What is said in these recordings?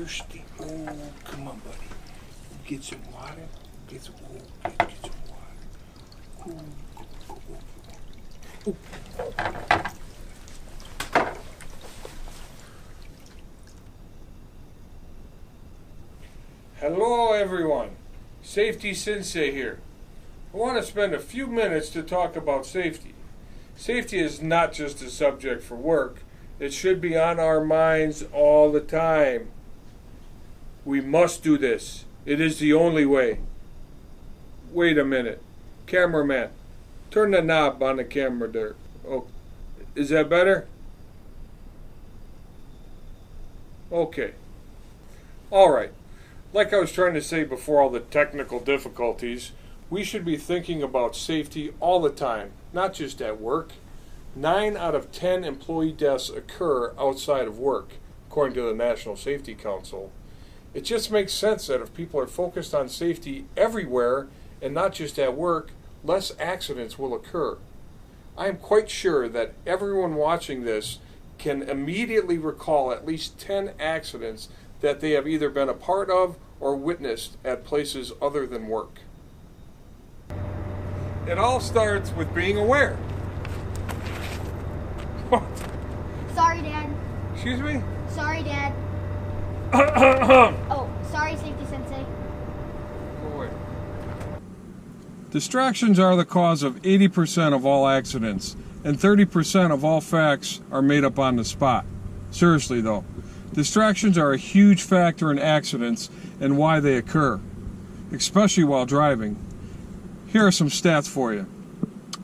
thirsty. Oh, come on, buddy. Get some water. Get some water. Ooh. Ooh. Hello, everyone. Safety Sensei here. I want to spend a few minutes to talk about safety. Safety is not just a subject for work. It should be on our minds all the time. We must do this. It is the only way. Wait a minute. Cameraman, turn the knob on the camera there. Oh, is that better? Okay. All right. Like I was trying to say before all the technical difficulties, we should be thinking about safety all the time, not just at work. 9 out of 10 employee deaths occur outside of work, according to the National Safety Council. It just makes sense that if people are focused on safety everywhere and not just at work, less accidents will occur. I am quite sure that everyone watching this can immediately recall at least 10 accidents that they have either been a part of or witnessed at places other than work. It all starts with being aware. What? Sorry, Dad. Excuse me? Sorry, Dad. Oh, sorry, Safety Sensei. Go away. Distractions are the cause of 80% of all accidents, and 30% of all facts are made up on the spot. Seriously though, distractions are a huge factor in accidents and why they occur, especially while driving. Here are some stats for you.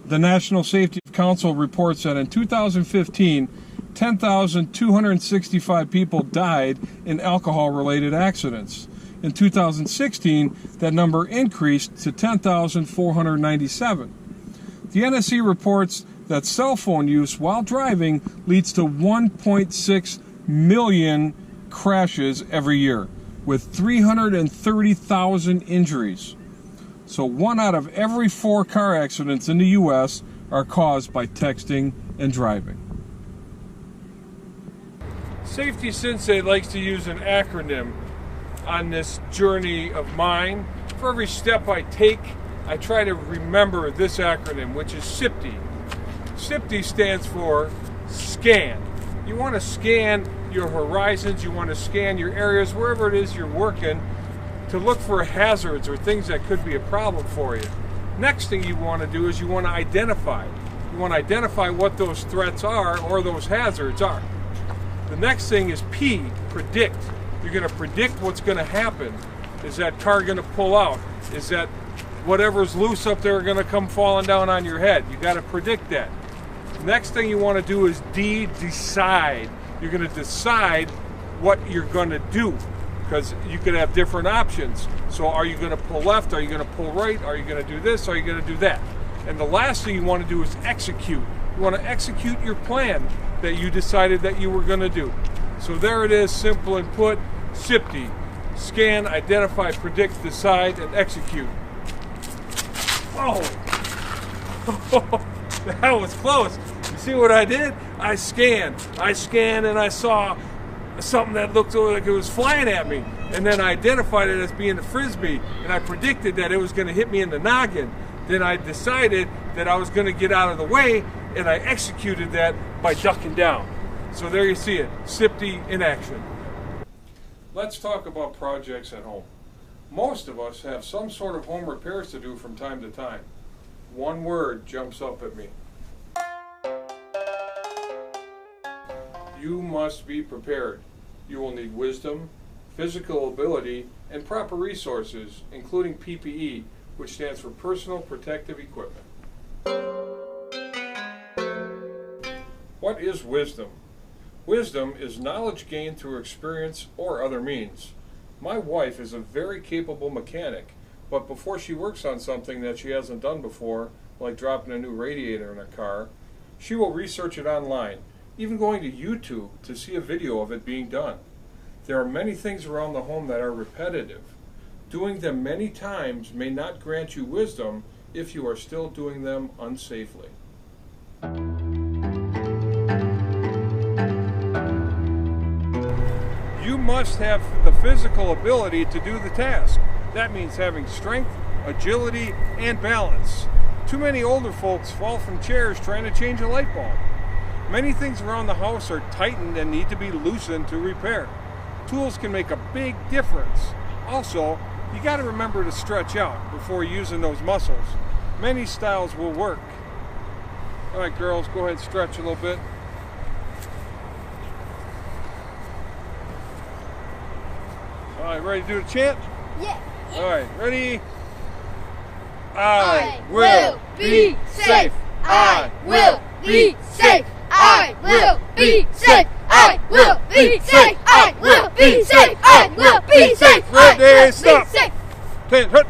The National Safety Council reports that in 2015, 10,265 people died in alcohol-related accidents. In 2016, that number increased to 10,497. The NSC reports that cell phone use while driving leads to 1.6 million crashes every year, with 330,000 injuries. So 1 out of every 4 car accidents in the U.S. are caused by texting and driving. Safety Sensei likes to use an acronym on this journey of mine. For every step I take, I try to remember this acronym, which is SIPDE. SIPDE stands for SCAN. You want to scan your horizons, you want to scan your areas, wherever it is you're working, to look for hazards or things that could be a problem for you. Next thing you want to do is you want to identify. You want to identify what those threats are or those hazards are. The next thing is P, predict. You're going to predict what's going to happen. Is that car going to pull out? Is that whatever's loose up there going to come falling down on your head? You got to predict that. The next thing you want to do is D, decide. You're going to decide what you're going to do, because you could have different options. So are you going to pull left? Are you going to pull right? Are you going to do this? Are you going to do that? And the last thing you want to do is execute. You want to execute your plan that you decided that you were going to do. So there it is, simple and put, SIPDE. Scan, identify, predict, decide, and execute. Oh! That was close. You see what I did? I scanned, and I saw something that looked like it was flying at me, and then I identified it as being a frisbee, and I predicted that it was going to hit me in the noggin. Then I decided that I was going to get out of the way, and I executed that by ducking down. So there you see it, SIPDE in action. Let's talk about projects at home. Most of us have some sort of home repairs to do from time to time. One word jumps up at me. You must be prepared. You will need wisdom, physical ability, and proper resources, including PPE, which stands for Personal Protective Equipment. What is wisdom? Wisdom is knowledge gained through experience or other means. My wife is a very capable mechanic, but before she works on something that she hasn't done before, like dropping a new radiator in a car, she will research it online, even going to YouTube to see a video of it being done. There are many things around the home that are repetitive. Doing them many times may not grant you wisdom if you are still doing them unsafely. You must have the physical ability to do the task. That means having strength, agility, and balance. Too many older folks fall from chairs trying to change a light bulb. Many things around the house are tightened and need to be loosened to repair. Tools can make a big difference. Also, you got to remember to stretch out before using those muscles. Many styles will work. All right, girls, go ahead and stretch a little bit. All right, ready to do the chant? Yeah. All right, ready? I will be safe. I will be safe. I will be safe. I will be safe. I will be safe. I will be safe. Ready, stop. 10, hut.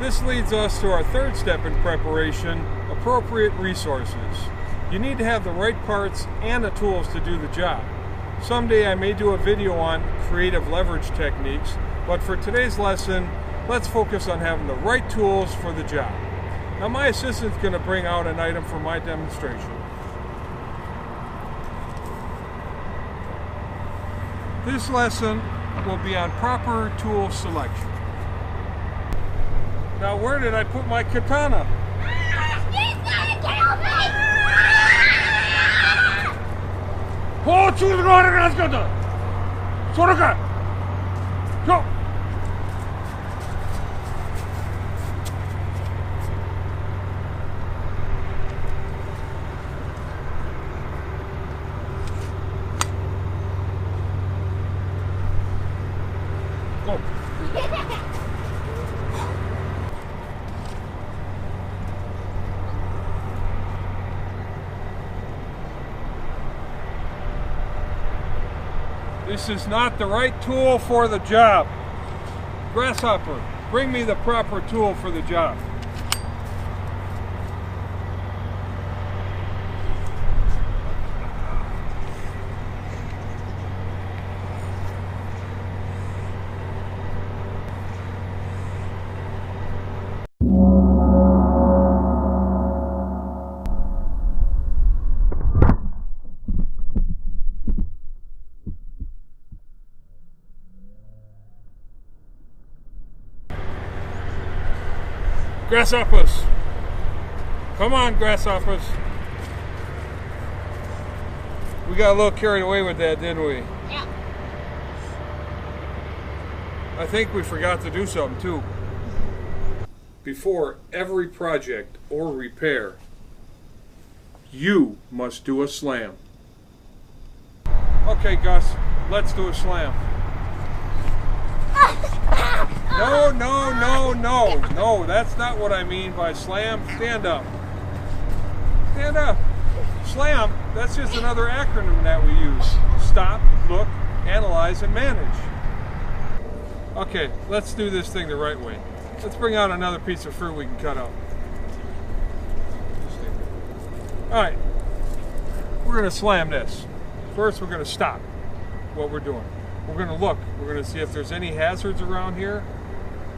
This leads us to our third step in preparation, appropriate resources. You need to have the right parts and the tools to do the job. Someday I may do a video on creative leverage techniques, but for today's lesson, let's focus on having the right tools for the job. Now my assistant's going to bring out an item for my demonstration. This lesson will be on proper tool selection. Now where did I put my katana? Oh, choose the go. Go. This is not the right tool for the job. Grasshopper, bring me the proper tool for the job. Grasshoppers! Come on, grasshoppers! We got a little carried away with that, didn't we? Yeah. I think we forgot to do something too. Before every project or repair, you must do a slam. Okay, Gus, let's do a slam. No, no, no, no, no, that's not what I mean by slam. Stand up. Stand up. Slam, that's just another acronym that we use. Stop, look, analyze, and manage. Okay, let's do this thing the right way. Let's bring out another piece of fruit we can cut out. Alright, we're going to slam this. First, we're going to stop what we're doing. We're going to look. We're going to see if there's any hazards around here.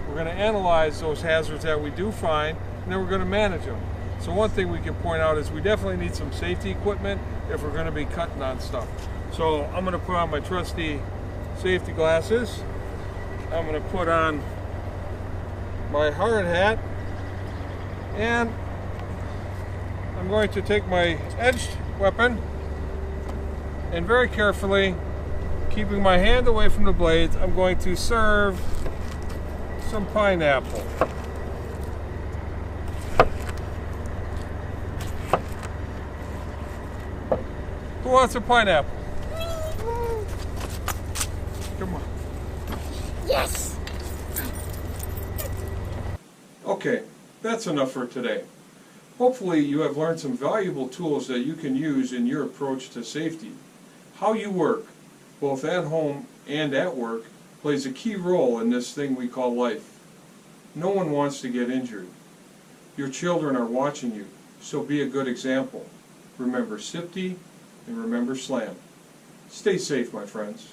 We're going to analyze those hazards that we do find, and then we're going to manage them. So one thing we can point out is we definitely need some safety equipment if we're going to be cutting on stuff. So I'm going to put on my trusty safety glasses. I'm going to put on my hard hat, and I'm going to take my edged weapon and very carefully, keeping my hand away from the blades, I'm going to serve some pineapple. Who wants a pineapple? Come on. Yes! Okay, that's enough for today. Hopefully you have learned some valuable tools that you can use in your approach to safety. How you work, both at home and at work, plays a key role in this thing we call life. No one wants to get injured. Your children are watching you, so be a good example. Remember SIPDE and remember SLAM. Stay safe, my friends.